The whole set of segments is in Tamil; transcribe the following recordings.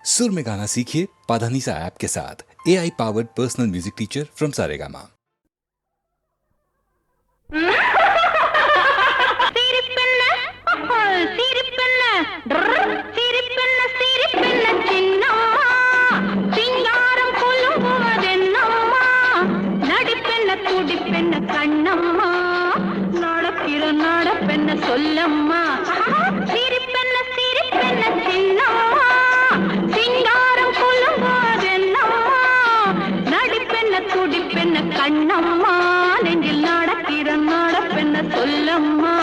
सुर में गाना सीखिए पाधानीसा ऐप के साथ। AI powered personal music teacher from Saregama. சொல்லம்மா சிரிப்பென்ன சிரிப்பென்ன சின்னம்மா சிங்காரம் கொல்லும்போதென்னம்மா நடிப்பென்ன துடிப்பென்ன கண்ணம்மா நெஞ்சில் நடக்கிற நடப்பென்ன சொல்லம்மா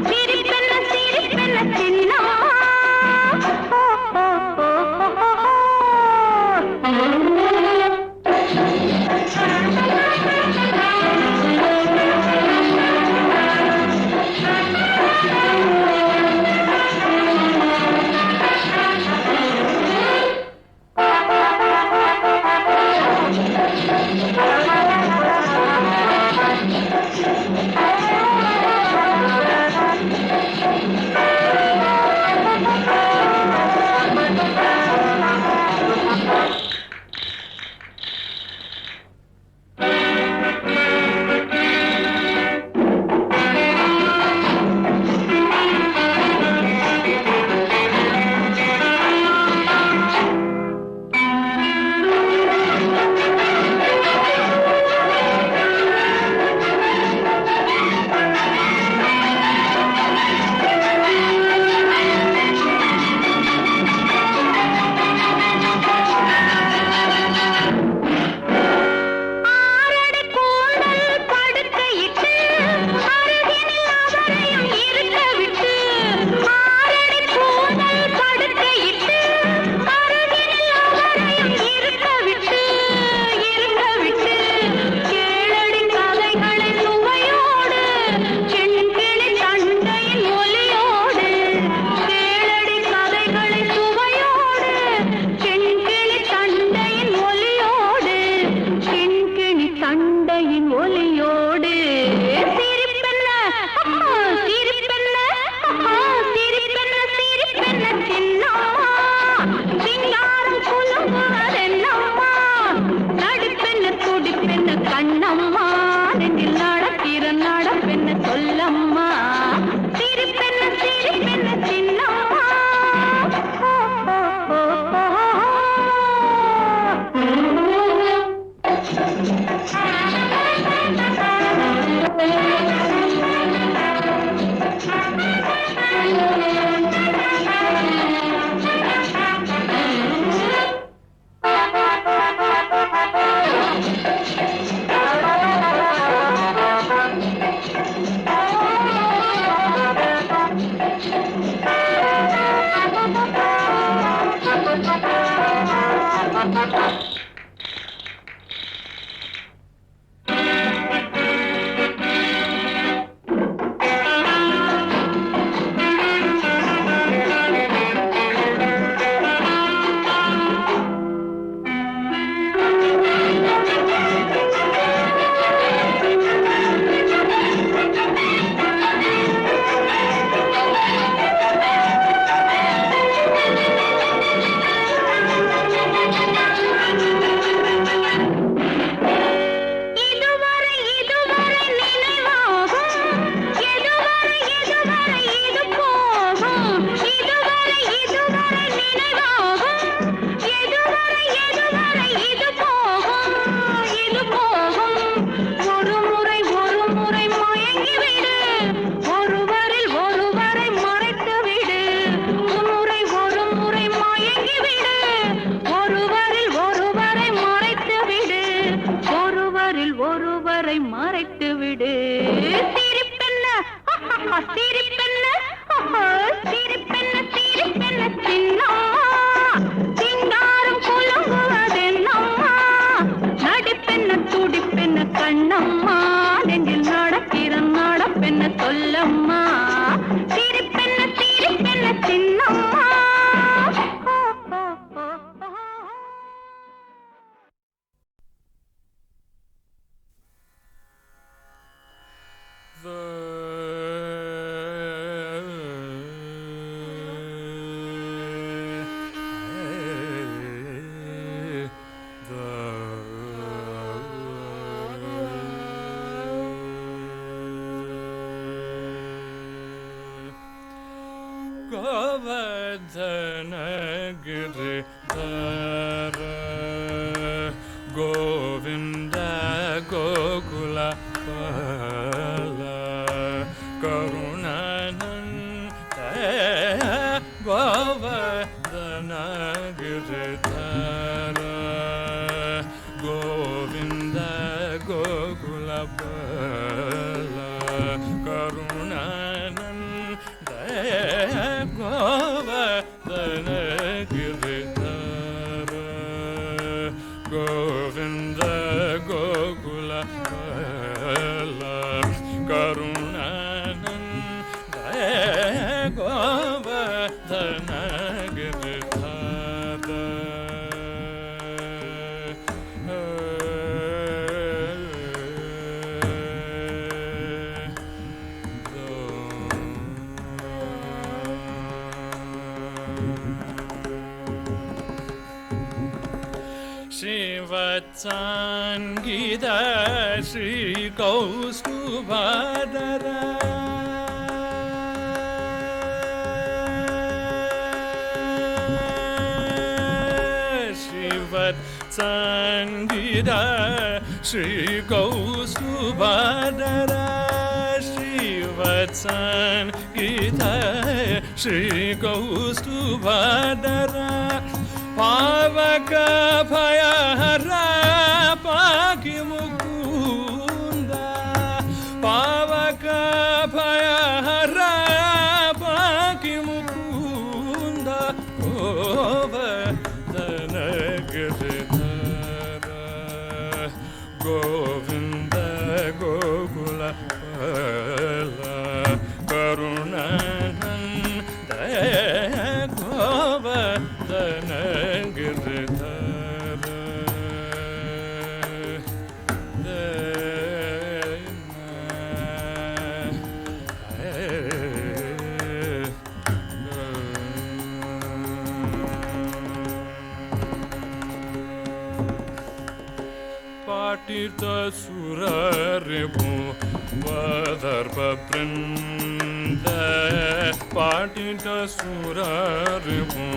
சிரிப்பென்ன சிரிப்பென்ன சின்னம்மா Giridhar Govind Gokul Karunanand Govardhan Giridhar Govind Gokul Karunanand Govardhan Giridhar Govind Gokul Karunanand Govardhan Giridhar Shivatsangida Shri Kaustubhadara Shivatsangida Shri Kaustubhadara Shivatsangida Shri Kaustubhadara Pavaka Bhayahara Paki Mukunda Pavaka Bhayahara Paki Mukunda Govardhana Giridhara Govinda Gokula Karunananda Govardhana Patita Suraripu Vadarpa Prinda Patita Suraripu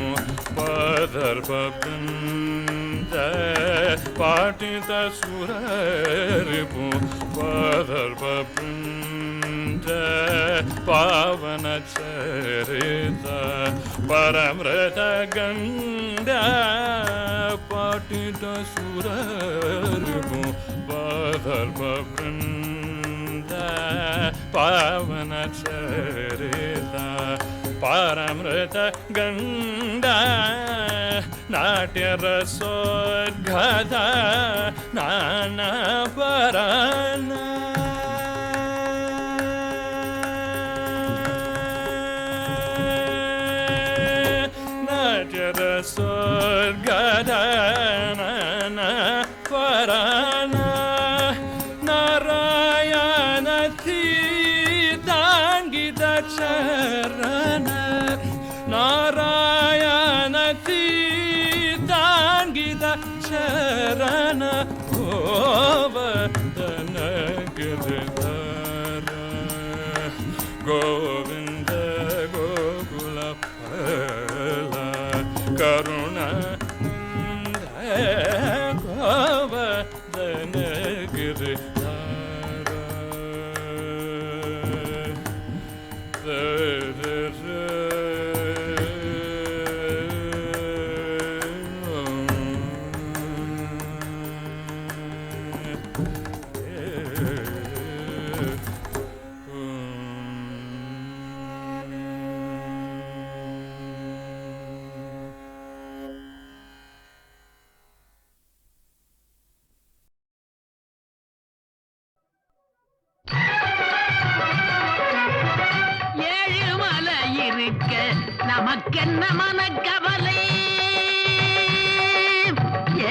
Vadarpa Prinda Patita Suraripu Vadarpa Prinda Pavana Charita Paramrita Ganda Patita Suraripu Vadarpa Prinda Pavana Charita Paramrita Ganda Natya Rasodgada Nana Parana Natya Rasodgada Nana Parana Narayana Tirthangita Charana Narayana Tirthangita Charana Govardhana Giridhara Govinda Gokula Karuna Govardhana Giridhara நமக்கென்ன மனக்கவலை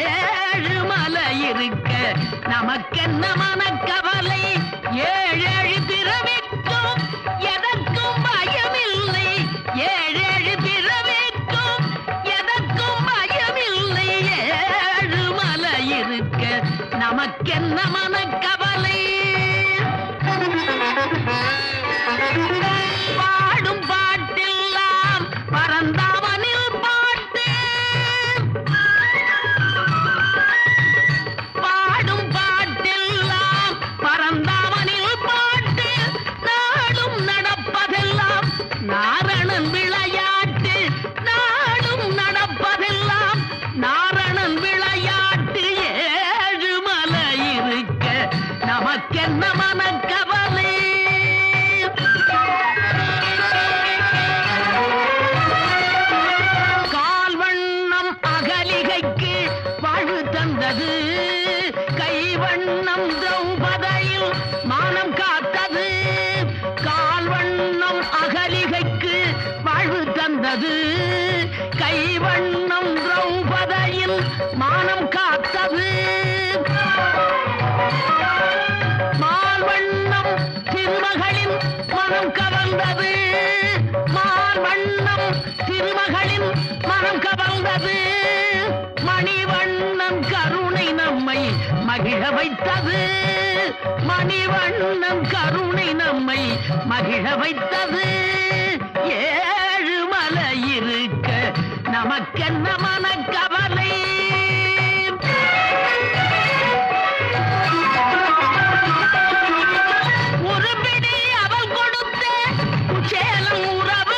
ஏழுமலை இருக்க நமக்கென்ன மனக்கவலை ஏழேழு பிறவிக்கும் எதற்கும் பயமில்லை ஏழேழு பிறவிக்கும் எதற்கும் பயமில்லை ஏழுமலை இருக்க நமக்கென்ன மனக்கவலை பாடும் பாட்டெல்லாம் பரந்தாம திருமகளின் மானம் காத்தது மால்வண்ணம் திருமகளின் மனம் கவர்ந்தது மால்வண்ணம் திருமகளின் மனம் கவர்ந்தது மணிவண்ணன் கருணை நம்மை மகிழ வைத்தது மணிவண்ணன் கருணை நம்மை மகிழ வைத்தது ஏழு மலை இருக்க நமக்கென்ன மனக்கவலை ஒரு பிடி அவள் கொடுத்த சேலம் உறவு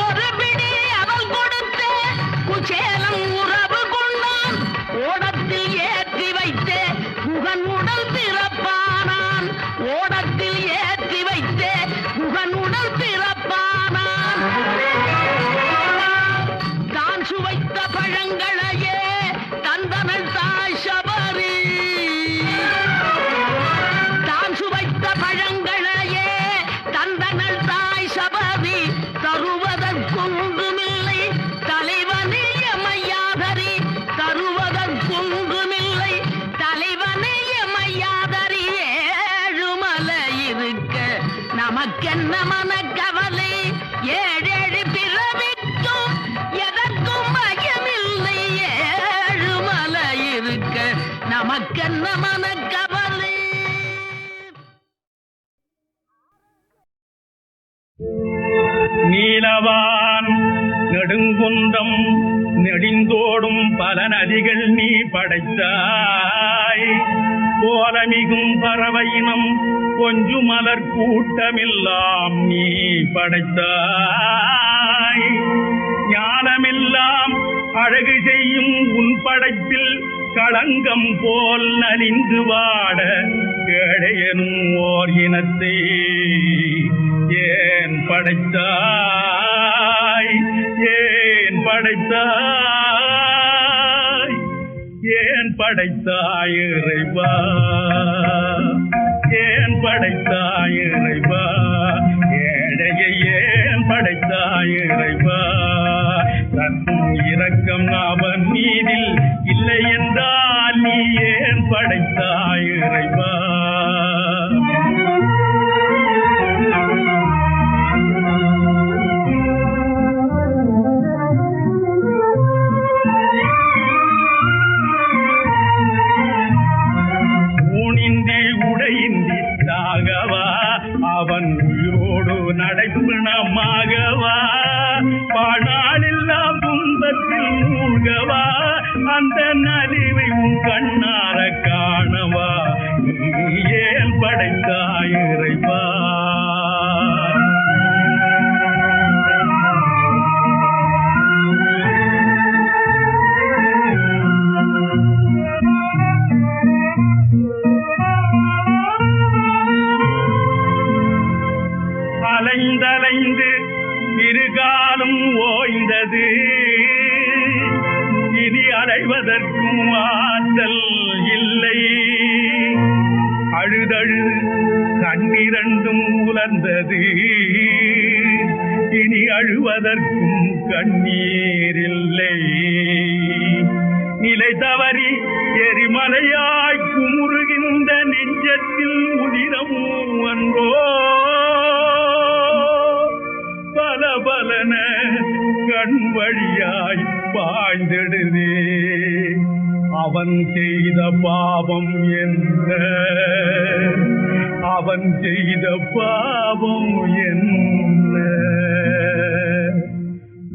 ஒரு பிடி அவள் கொடுத்த சேலம் உறவு கொண்டான் ஓடத்தில் ஏற்றி வைத்தே முகன் உடல் பிறப்பானான் ஓடத்தில் ஏற்றி வைத்தே முகன் உடல் பிறப்பானான் தான் சுவைத்த பழங்களையே தந்தனள் தாய் சபரி தான் சுவைத்த பழங்களையே தந்தனள் தாய் சபரி தருவதற்கொன்றுமில்லை தலைவனே எமையாதரி தருவதற்கொன்றுமில்லை தலைவனே எமையாதரி ஏழுமலை இருக்க நமக்கென்ன மனக்கவலை ஏழேழு பிறவிக்கும் எதற்கும் பயமில்லை ஏழுமலை இருக்க நமக்கென்ன மனக்கவலை நீலவான் நெடுங்குன்றம் நெடிந்தோடும் பல நதிகள் நீ படைத்தாய் கோலமிகும் பறவையினம் கொஞ்சு மலர் கூட்டமெல்லாம் நீ படைத்தாய் ஞானமெல்லாம் அழகு செய்யும் உன் படைப்பில் களங்கம் போல் நலிந்து வாட கேடையனும் ஓர் இனத்தை ஏன் படைத்தாய் ஏன் படைத்தாய் ஏன் படைத்தாய் இறைவா ஏன் படைத்தாய் இறைவா ஏழையை ஏன் படைத்தாய் இறைவா தன் இரக்கம் அவன் மீதில் இல்லை என்றால் நீ ஏன் படைத்தாய் இறைவா அவன் உயிரோடு நடைப்பிணமாகவா பாடாளெல்லாம் துன்பத்தில் மூழ்கவா அந்த நலிவை உன் கண்ணார காணவா நீ ஏன் படைத்தாய் இறைவா அலைந்தலைந்து இருகாலும் ஓய்ந்தது இனி அடைவதற்கும் ஆற்றல் இல்லை அழுதழுது கண்ணிரண்டும் உலர்ந்தது இனி அழுவதற்கும் கண்ணீர் இல்லை நிலை தவறி எரிமலையாய் குமுறுகின்ற நெஞ்சத்தில் உதிரம் அன்றோ பலபலன கண் வழியாய் பாய்ந்திடுதே அவன் செய்த பாவம் என்ன அவன் செய்த பாவம் என்ன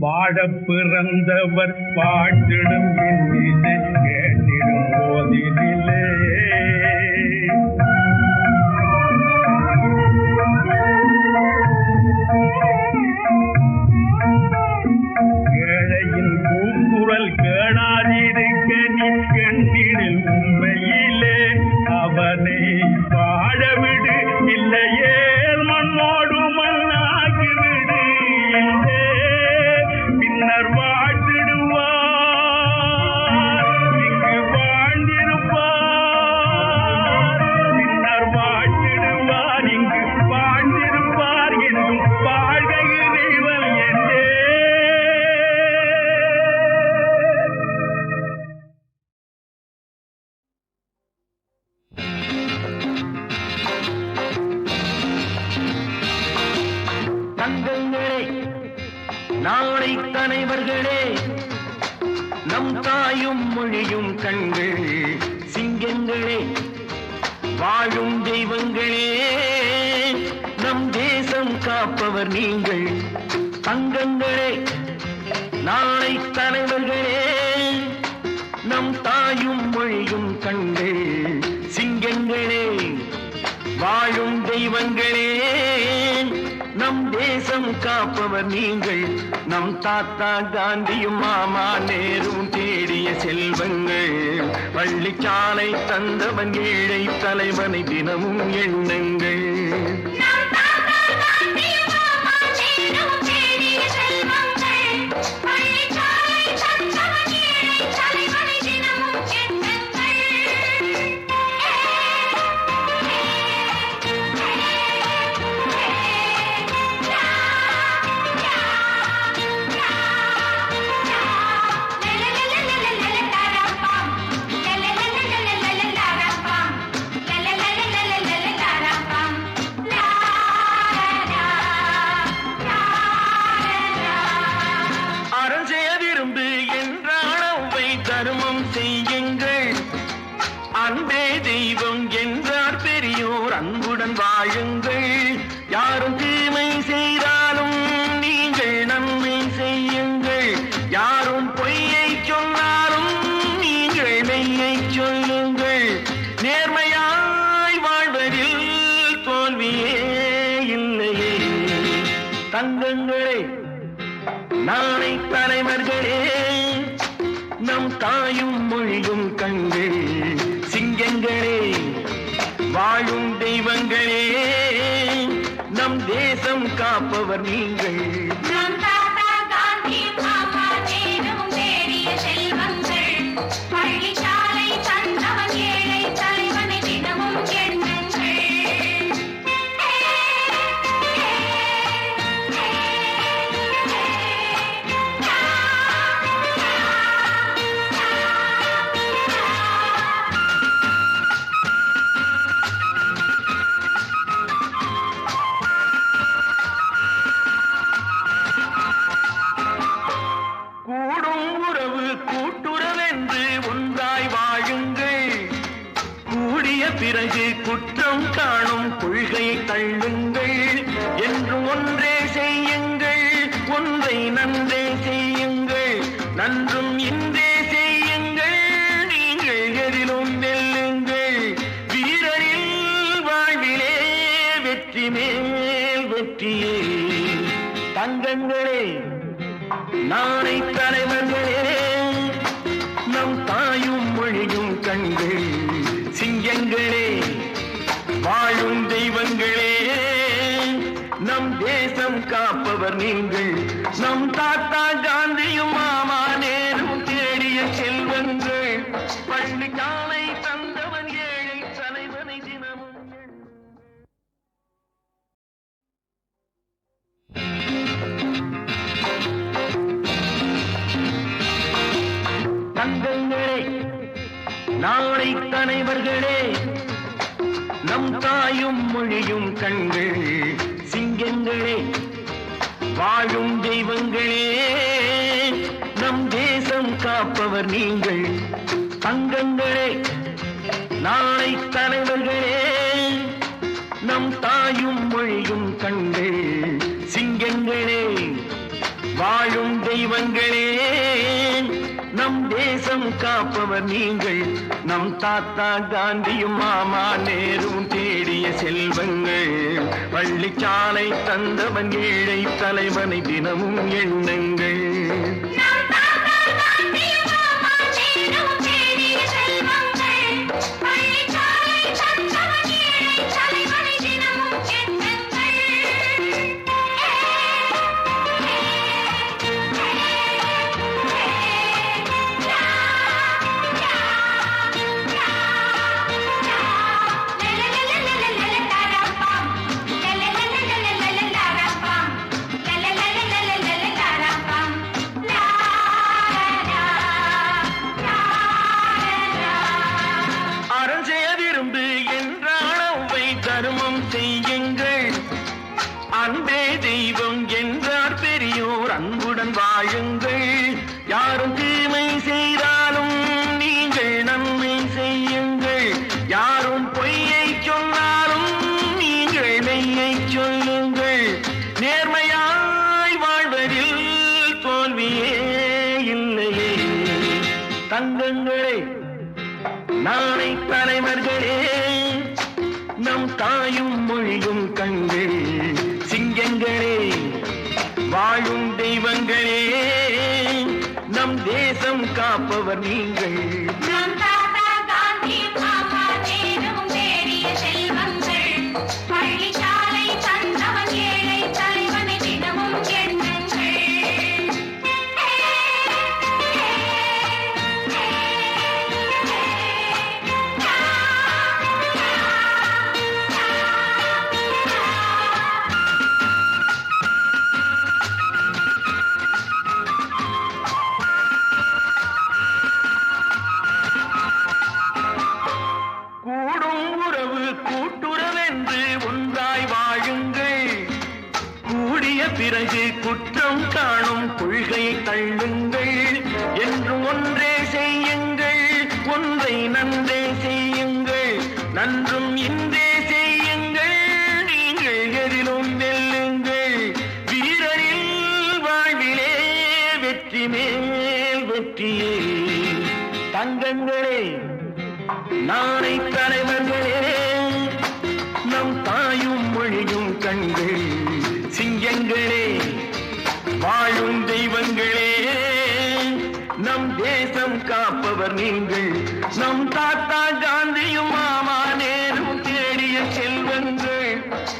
வாழப் பிறந்தவர் பாட்டிடும் இன்னிசை கேட்டிடும் போதினிலே ஏழையின் கூக்குரல் கேளாதிருக்க நீ கண்ணீரில் உண்மையிலே அவனை வாழவிடு இல்லையே மண்ணோடு மண்ணாகிவிடு இல்லே பின்னர் வாழ்ந்திடுவார் இங்கு வாழ்ந்திருப்பார் தங்கங்களே நாளை தலைவர்களே நம் தாயும் மொழியும் கண்கள் சிங்கங்களே வாழும் தெய்வங்களே நம் தேசம் காப்பவர் நீங்கள் தங்கங்களே நாளை தலைவர்களே நம் தாயும் மொழியும் கண்கள் சிங்கங்களே வாழும் தெய்வங்களே நம் தேசம் காப்பவர் நீங்கள் நம் தாத்தா காந்தியும் மாமா நேரும் தேடிய செல்வங்கள் பள்ளிச்சாலை தந்தவன் ஏழை தலைவனை தினமும் எண்ணுங்கள் தர்மம் செய்யுங்கள் அன்பே தெய்வம் என்றார் பெரியோர் அன்புடன் வாழுங்கள் யாரும் தீமை செய்தாலும் நீங்கள் நன்மை செய்யுங்கள் யாரும் பொய்யை சொன்னாலும் நீங்கள் மெய்யை சொல்லுங்கள் நேர்மையாய் வாழ்வதில் தோல்வியே இல்லையே தங்கங்களே நாளை தலைவர்களே நம் தாயும் மொழியும் கண்கள் சிங்கங்களே வாழும் தெய்வங்களே நம் தேசம் காப்பவர் நீங்கள் கூட்டுறவென்று ஒன்றாய் வாழுங்கள் கூடிய பிறகு குற்றம் காணும் கொள்கையை தள்ளுங்கள் என்று ஒன்றே செய்யுங்கள் ஒன்றை நன்றே செய்யுங்கள் நன்றும் இன்றே செய்யுங்கள் நீங்கள் எதிலும் வெல்லுங்கள் வீரரில் வாழ்விலே வெற்றி மேல் வெற்றியே தங்கங்களே நாளை தலைவர்களே நம் தாயும் மொழியும் கண்கள் சிங்கங்களே வாழும் தெய்வங்களே நம் தேசம் காப்பவர் நீங்கள் நம் தாத்தா காந்தியும் மாமா நேரும் தேடிய செல்வங்கள் பள்ளிச்சாலை தந்தவன் ஏழை தலைவனை தினமும் தங்கங்களே நாளை தலைவர்களே நம் தாயும் மொழியும் கண்கள் சிங்கங்களே வாழும் தெய்வங்களே நம் தேசம் காப்பவர் நீங்கள் தங்கங்களே நாளை தலைவர்களே நம் தாயும் மொழியும் கண்கள் சிங்கங்களே வாழும் தெய்வங்களே நம் தேசம் காப்பவர் நீங்கள் நம் தாத்தா காந்தியும் மாமா நேரும் தேடிய செல்வங்கள் பள்ளிச்சாலை தந்தவன் ஏழை தலைவனை தினமும் எண்ணுங்கள் தெய்வம் என்றார் பெரியோர் அன்புடன் வாழுங்கள். யாரும் தீமை செய்தாலும் நீங்கள் நன்மை செய்யுங்கள். யாரும் பொய்யை சொன்னாலும் நீங்கள் மெய்யை சொல்லுங்கள். நேர்மையாய் வாழ்வதில் தோல்வியே இல்லையே. தங்கங்களே, நாளை தலைவர்களே, நம் தாயும் மொழியும் கண்கள். சிங்கங்களே, வாழும் தெய்வங்களே, நம் தேசம் காப்பவர் நீங்கள். கூட்டுறவென்று ஒன்றாய் வாழுங்கள். கூடிய பிறகு குற்றம் காணும் கொள்கையை தள்ளுங்கள். என்றும் ஒன்றே செய்யுங்கள், ஒன்றை நன்றே செய்யுங்கள். நன்றும் இன்றே செய்யுங்கள், நீங்கள் எதிலும் வெல்லுங்கள். வீரரில் வாழ்விலே வெற்றி மேல் வெற்றியே. தங்கங்களே, நாளை தலைவர்களே, நம் தாயும் மொழியும் கண்கள். சிங்கங்களே, வாழும் தெய்வங்களே, நம் தேசம் காப்பவர் நீங்கள். நம் தாத்தா காந்தியும் மாமா நேரும் தேடிய செல்வங்கள்.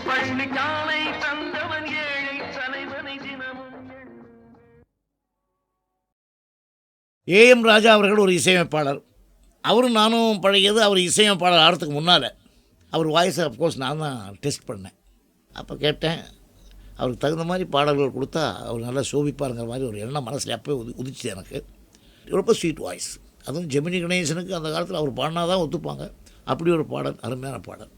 பள்ளிக்காலை தந்தவன் ஏழை தலைவனை தினமும். ஏஎம் ராஜா அவர்கள் ஒரு இசையமைப்பாளர். அவரும் நானும் பழகியது அவர் இசையமைப்பாளர் ஆகிறதுக்கு முன்னால். அவர் வாய்ஸை அஃப்கோர்ஸ் நான் தான் டெஸ்ட் பண்ணேன். அப்போ கேட்டேன், அவருக்கு தகுந்த மாதிரி பாடல்கள் கொடுத்தா அவர் நல்லா சோபிப்பாருங்கிற மாதிரி ஒரு எண்ணம் மனசில் அப்போயே உதிச்சு எனக்கு. ரொம்ப ஸ்வீட் வாய்ஸ். அதுவும் ஜெமினி கணேசனுக்கு அந்த காலத்தில் அவர் பாடினா தான் ஒத்துப்பாங்க. அப்படி ஒரு பாடல், அருமையான பாடல்.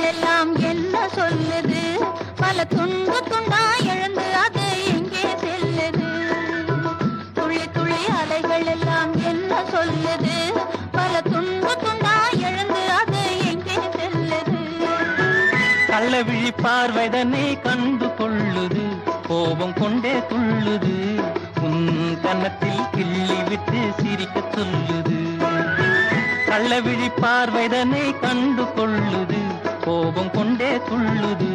எல்லாம் என்ன சொல்லுது, பல துண்டு துண்டா எழுந்து அது எங்கே செல்லுது. துளி துளி அலைகள் எல்லாம் என்ன சொல்லுது, பல துண்டு துண்டா எழுந்து அது எங்கே செல்லுது. கள்ளவிழி பார்வைதனை கண்டு கொள்ளுது, கோபம் கொண்டே துள்ளுது. உன் கன்னத்தில் கிள்ளி விட்டு சிரிக்க சொல்லுது. கள்ளவிழி பார்வைதனை கண்டு கொள்ளுது, கோபம் கொண்டே துள்ளுது.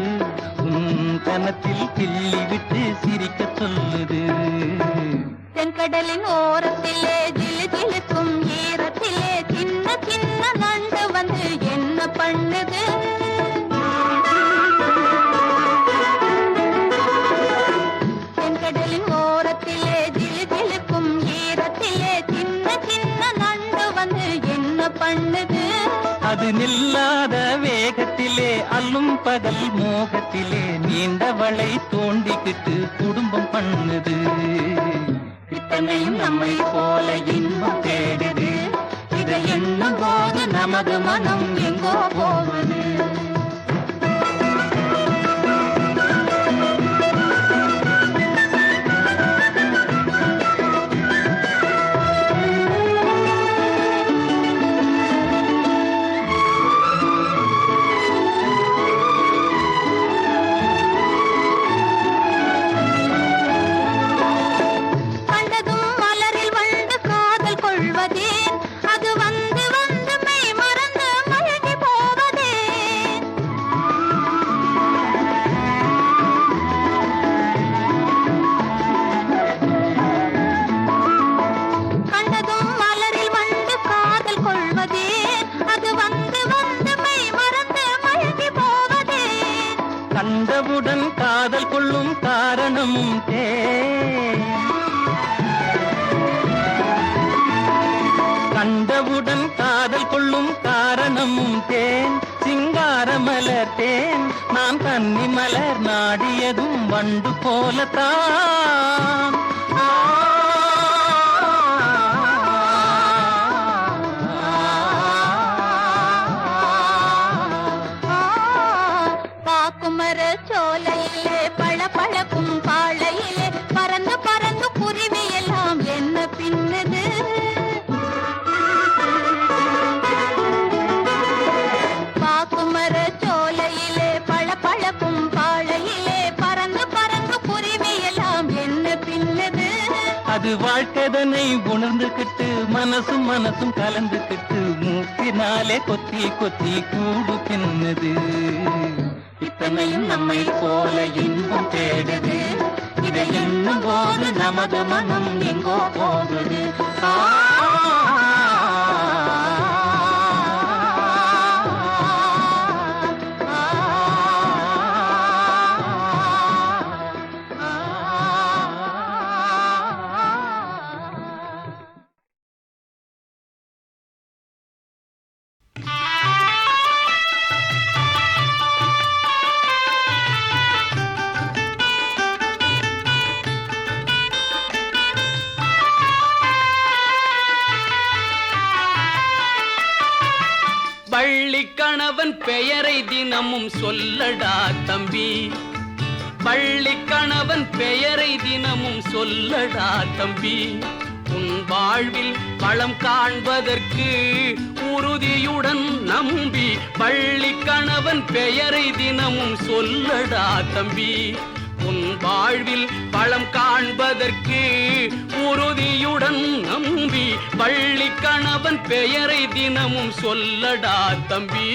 உன் கன்னத்தில் கிள்ளி விட்டு சிரிக்க சொல்லுது. தென்கடலின் ஓரத்திலே ஜிலு ஜிலுக்கும் ஈரத்திலே சின்ன சின்ன நண்டு வந்து என்ன பண்ணுது. தென்கடலின் ஓரத்திலே ஜிலு ஜிலுக்கும் ஈரத்திலே சின்ன சின்ன நண்டு வந்து என்ன பண்ணுது. அது நில்லாத வேகத்திலே அல்லும் பகல் மோகத்திலே நீண்டவளை தோண்டிக்கிட்டு குடும்பம் பண்ணுது. இத்தனையும் நம்மை போல இன்பம் தேடுது. இதை எண்ணும் போது நமது மனம் எங்கோ போவது. கண்டவுடன் காதல் கொள்ளும் காரணமும் கண்டவுடன் காதல் கொள்ளும் காரணமும் தேன். சிங்கார மலர்த்தேன் நான் கன்னி மலர் நாடியதும் வண்டு போலத்தான் பாக்குமர சோலையிலே பளபளக்கும் பாளையிலே பறந்து பறந்து குருவி எல்லாம் என்ன பின்னது பாக்குமர சோலையிலே பளபளக்கும் பாளையிலே பறந்து பறந்து குருவி எல்லாம் என்ன பின்னது அது வாழ்க்கதனை உணர்ந்துகிட்டு மனசும் மனசும் கலந்துகிட்டு மூக்கினாலே கொத்தி கொத்தி கூடு பின்னது இத்தனையும் நம்மை போல இன்பம் தேடுது இதை எண்ணும் போது நமது மனம் எங்கோ போகுது பள்ளி கணவன் பெயரை தினமும் சொல்லடா தம்பி பள்ளி கணவன் பெயரை தினமும் சொல்லடா தம்பி உன் வாழ்வில் வளம் காண்பதற்கு உறுதியுடன் நம்பி பள்ளி கணவன் பெயரை தினமும் சொல்லடா தம்பி உன் வாழ்வில் வளம் காண்பதற்கு உறுதியுடன் நம்பி பள்ளி கணவன் பெயரை தினமும் சொல்லடா தம்பி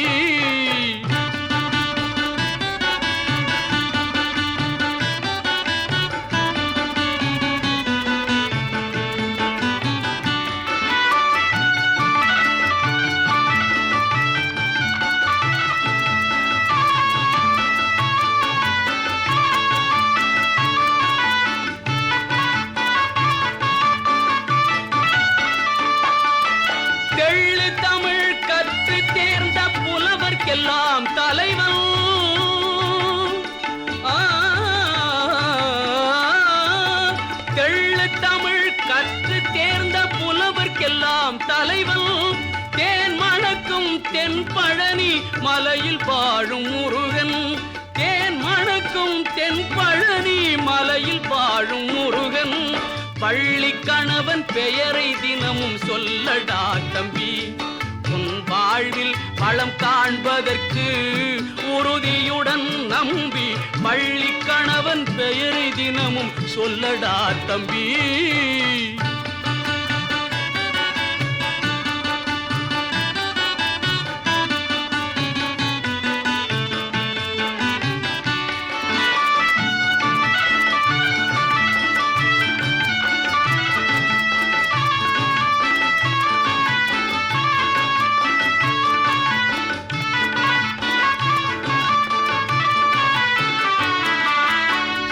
எல்லாம் தலைவன் தெள்ளு தமிழ் கற்று தேர்ந்த புலவர்க்கெல்லாம் தலைவன் தேன் மணக்கும் தென் பழனி மலையில் வாழும் முருகன் தேன் மணக்கும் தென் பழனி மலையில் வாழும் முருகன் பள்ளி கணவன் பெயரை தினமும் சொல்லடா தம்பி உன் வாழ்வில் வளம் காண்பதற்கு உறுதியுடன் நம்பி பள்ளி கணவன் பெயரை தினமும் சொல்லடா தம்பி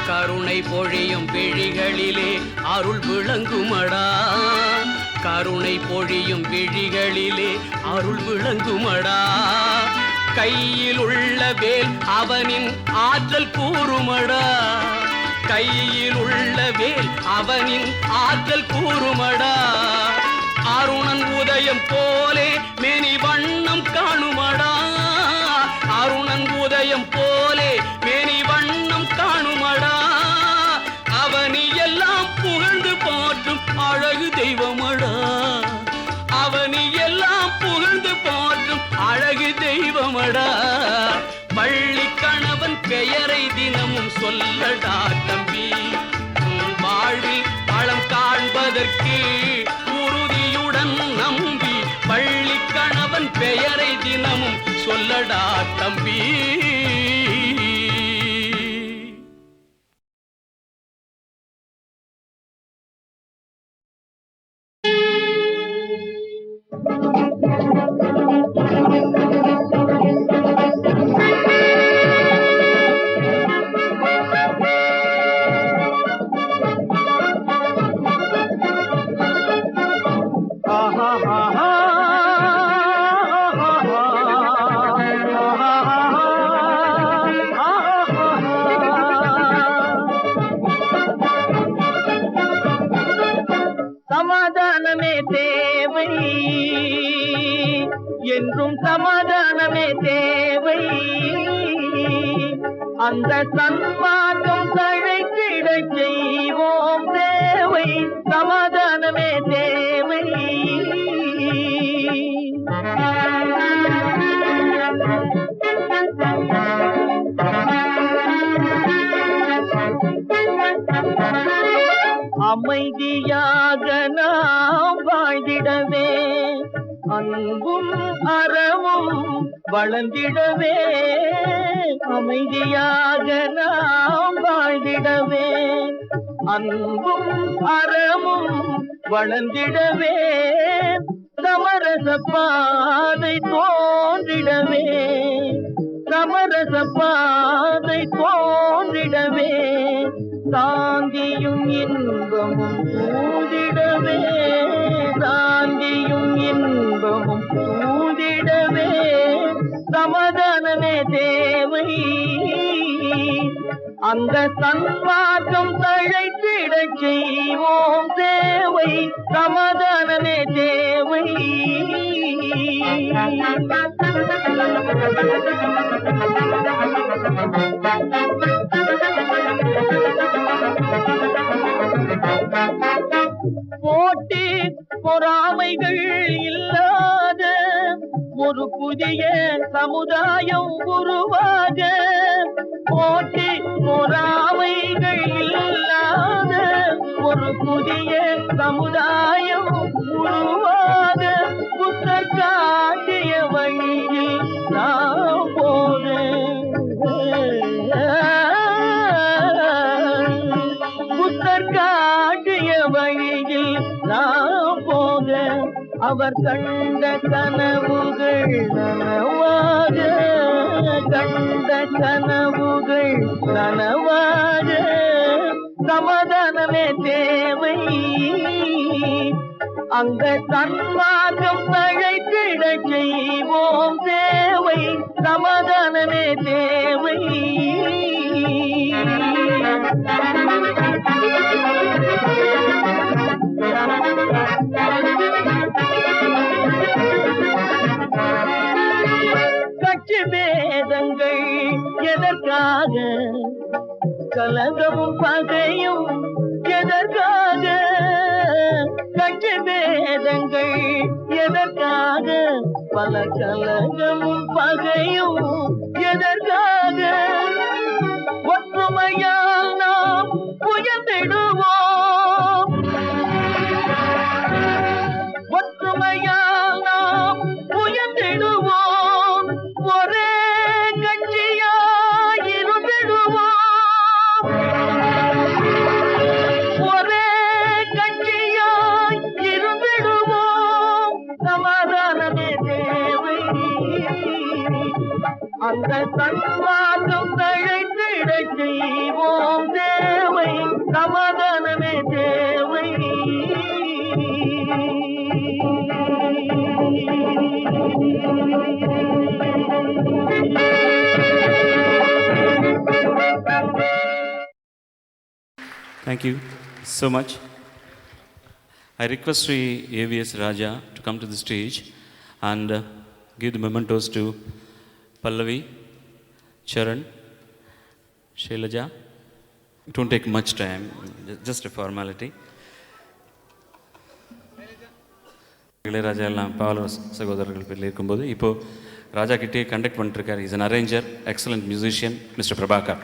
கருணை பொழியும் விழிகளிலே அருள் விளங்குமடா கருணை பொழியும் விழிகளிலே அருள் விளங்குமடா கையில் உள்ள வேல் அவனின் ஆற்றல் கூறுமடா கையில் உள்ள வேல் அவனின் ஆற்றல் கூறுமடா அருணன் உதயம் போலே மேனி வண்ணம் காணுமடா அருணன் உதயம் போலே மேனி வண்ணம் காணுமடா அவனி எல்லாம் புகழ்ந்து போற்றும் அழகு தெய்வமடா அவனி எல்லாம் புகழ்ந்து போற்றும் அழகு தெய்வமடா பள்ளி கணவன் பெயரை தினமும் சொல்லடா தம்பி உன் வாழ்வில் வளம் காண்பதற்கு உறுதியுடன் நம்பி பள்ளி கணவன் பெயரை தினமும் சொல்லடா தம்பி அந்த சன்மார்க்கம் தழைத்திட செய்வோம் தேவை, சமாதானமே தேவை. அமைதியாக நாம் வாழ்ந்திடவே, அன்பும் அறமும் வளர்ந்திடவே. அமைதியாக நாம் வாழ்ந்திடவே, அன்பும் அறமும் வளர்ந்திடவே. சமரச பாதை தோன்றிடவே, சமரச பாதை தோன்றிடவே. சாந்தியும் இன்பமும் சூதிடவே, சாந்தியும் இன்பமும் சூதிடவே. சமாதானமே தேவை, அந்த சன்மார்க்கம் தழைத்திட செய்வோம் தேவை, சமாதானமே தேவை. போட்டி பொறாமைகள் இல்லாத ஒரு புதிய சமுதாயம் உருவாக. போட்டி பொறாமைகள் இல்லாத ஒரு புதிய சமுதாயம் உருவாக. புத்தர் காட்டிய வழியில் நாம் போக, புத்தர் காட்டிய வழியில் நாம் போக. அவர் கண்ட கனவுகள் நனவாக, கண்ட கனவுகள் நனவாக. சமாதானமே தேவை, அந்த சன்மார்க்கம் தழைத்திட செய்வோம் தேவை, சமாதானமே தேவை. கட்சி பேதங்கள் எதற்காக, கலகமும் பகையும் எதற்காக. கட்சி பேதங்கள் எதற்காக, பல கலகமும் பகையும் எதற்காக. ஒற்றுமையால் நாம் உயர்ந்திடுவோம், ஒற்றுமையால் நாம் உயர்ந்திடுவோம். ஒரே கட்சியாய் இருந்திடுவோம், ஒரே கட்சியாய் இருந்திடுவோம். சமாதானமே தேவை, அந்த சன்மார்க்கம் தழைத்திட செய்வோம் தேவை, சமாதானமே தேவை. Thank you so much. I request Sri A.V.S. Raja to come to the stage and give the mementos to Pallavi, Charan, Shailaja. It won't take much time, just a formality. Ilaiyaraaja எல்லாம் பாவல சகோதரர்கள் பேரில் இருக்கும்போது இப்போது ராஜா கிட்டே கண்டக்ட் பண்ணிட்டுருக்கார். Is an arranger, excellent musician, mister Prabhakar.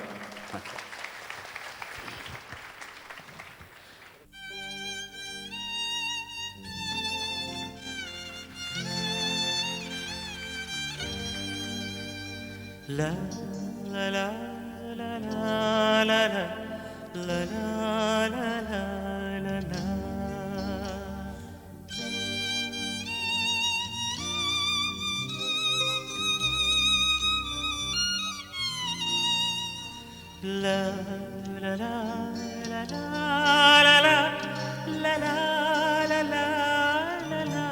La la la la la la la la la la la la. La la la la la la la la la la la la.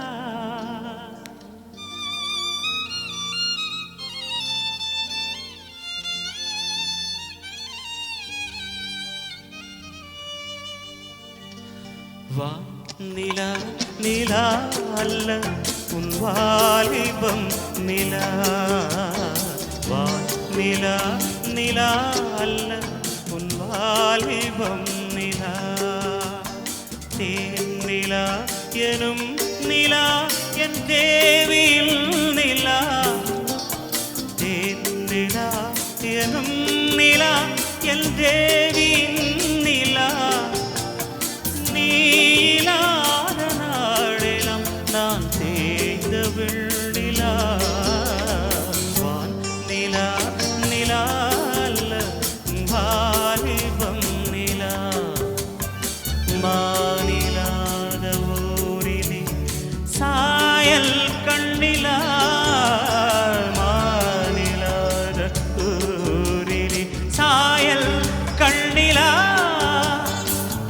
வா நிலா நிலா அல்ல உன் வாலிபம் நிலா. வா நிலா நிலா அல்ல உன் வாலிபம் நிலா தேன் நிலா எனும் நிலா என் தேவியில் நிலா தேன் நிலா எனும் நிலா என் தேவியின் நிலா நீலாத நாடெல்லாம் நான் தேய்ந்த வெள்ளிலா வான் நிலா நிலா அல்ல வாலிபம் நிலா மாநிலாத ஊரிலே சாயல் கண்ணிலா மாநிலாத ஊரிலே சாயல் கண்ணிலா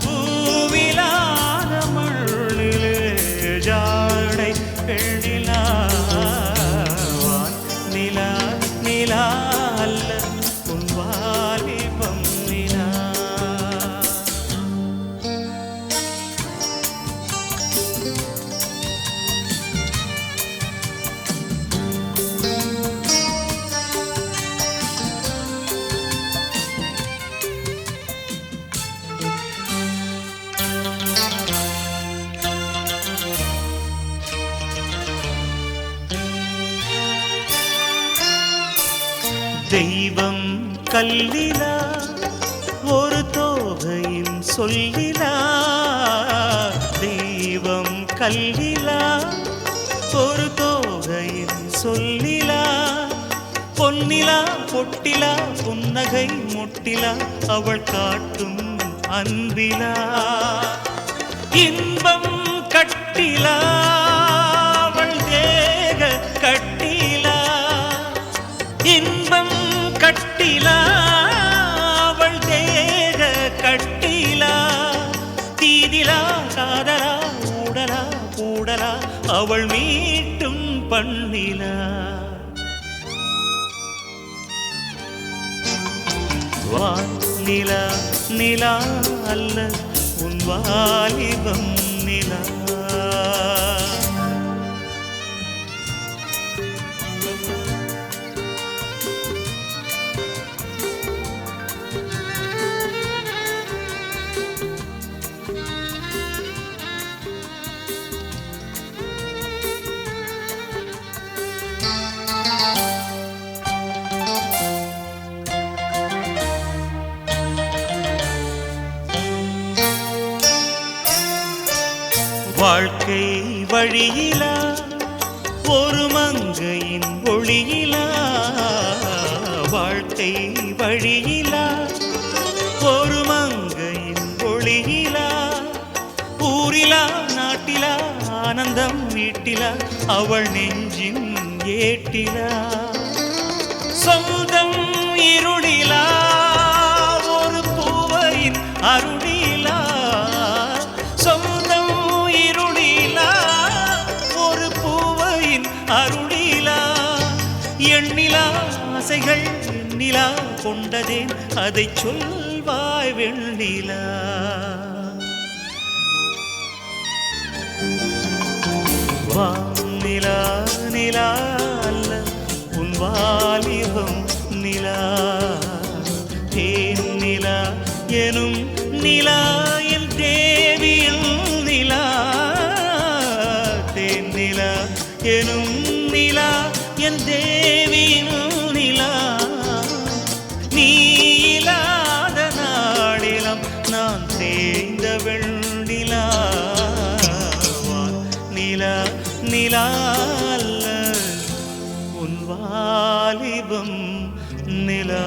பூவிலாத மண்ணிலே ஜாடை பெண்ணிலா வான் நிலா நிலா அல்ல உன் வாலிபம் நிலா தெய்வம் கல்லிலா ஒரு தோகையின் சொல்லிலா தெய்வம் கல்லிலா ஒரு தோகையின் சொல்லிலா பொன்னிலா பொட்டிலா புன்னகை முட்டிலா அவள் காட்டும் அன்பிலா இன்பம் கட்டிலா அவள் தேக கட்டிலா இன்பம் கட்டிலா அவள் தேக கட்டிலா தீதிலா காதலா ஊடலா கூடலா அவள் மீட்டும் பண்ணிலா வான் நிலா நிலா அல்ல உன் வாலிபம் நிலா வாழ்க்கை வழியிலா ஒரு மங்கையின் ஒளியிலா வாழ்க்கை வழியிலா ஒரு மங்கையின் ஒளியிலா ஊரிலா நாட்டிலா ஆனந்தம் வீட்டிலா அவள் நெஞ்சின் ஏட்டிலா சொந்தம் இருளிலா ஒரு பூவையின் அருளிலா சொந்தம் இருளிலா ஒரு பூவையின் அருளிலா எண்ணிலா ஆசைகள் எண்ணிலா கொண்டதேன் அதை சொல்வாய் வெண்ணிலா வானிலா நிலா அல்ல உன் வாலிபம் நிலா தேன் நிலா எனும் நிலா என் தேவியில் நிலா தேன் நிலா எனும் நிலா என் தேவியில் நிலா நீ இல்லாத நாளிலம் நான் தேய்ந்த வெண்ணிலா நிலா நிலா அல்ல உன் வாலிபம் நிலா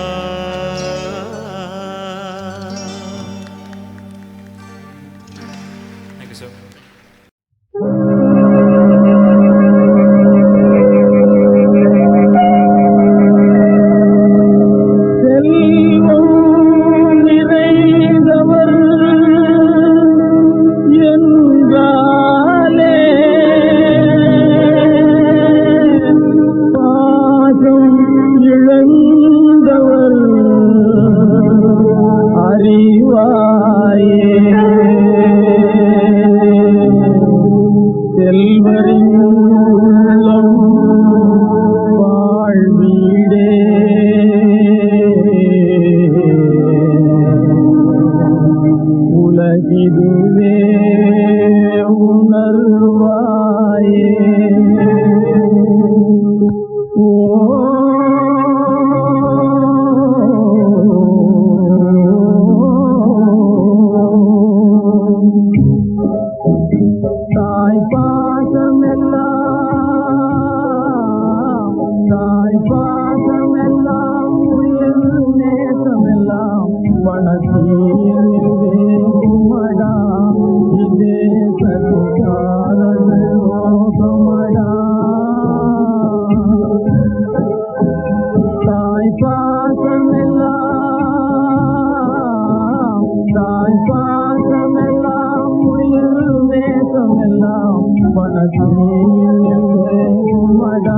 பணத்தீமடா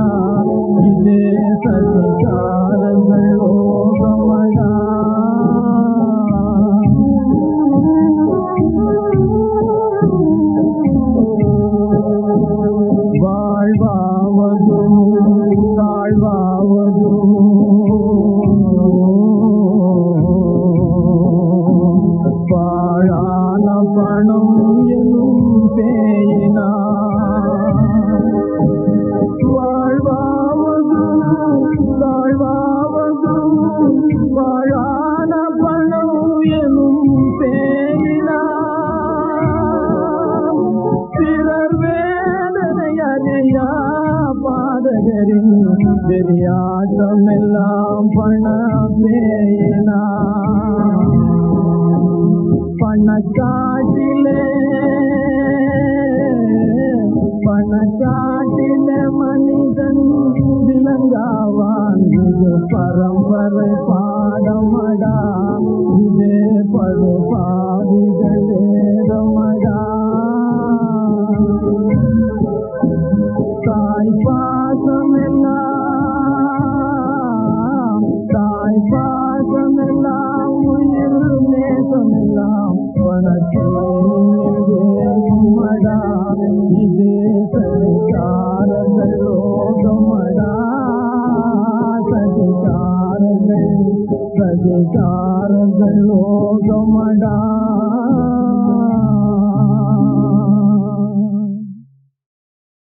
இதே சதிகாரங்கள் ஓகமடா வாழ்வாவதும் தாழ்வாவதும் பாழான பணம் எனும் பேயினா வாழ்வாவதும் தாழ்வாவதும் பாழான பணம் எனும் பேயினா பிறர் வேதனை அறியா பாதகரின் பெரியாட்டம் எல்லாம் பண பேயினா பணக்காட்டிலே மனிதன் விலங்காவான் இது பரம்பரை பாடமடா இதே படுபாவிகள் வேதமடா தாய் பாசமெல்லாம் உயிர் நேசமெல்லாம் பணத்தீமடா இதே சதிகாரங்கள் ஓகமடா சதிகாரங்கள் ஓகமடா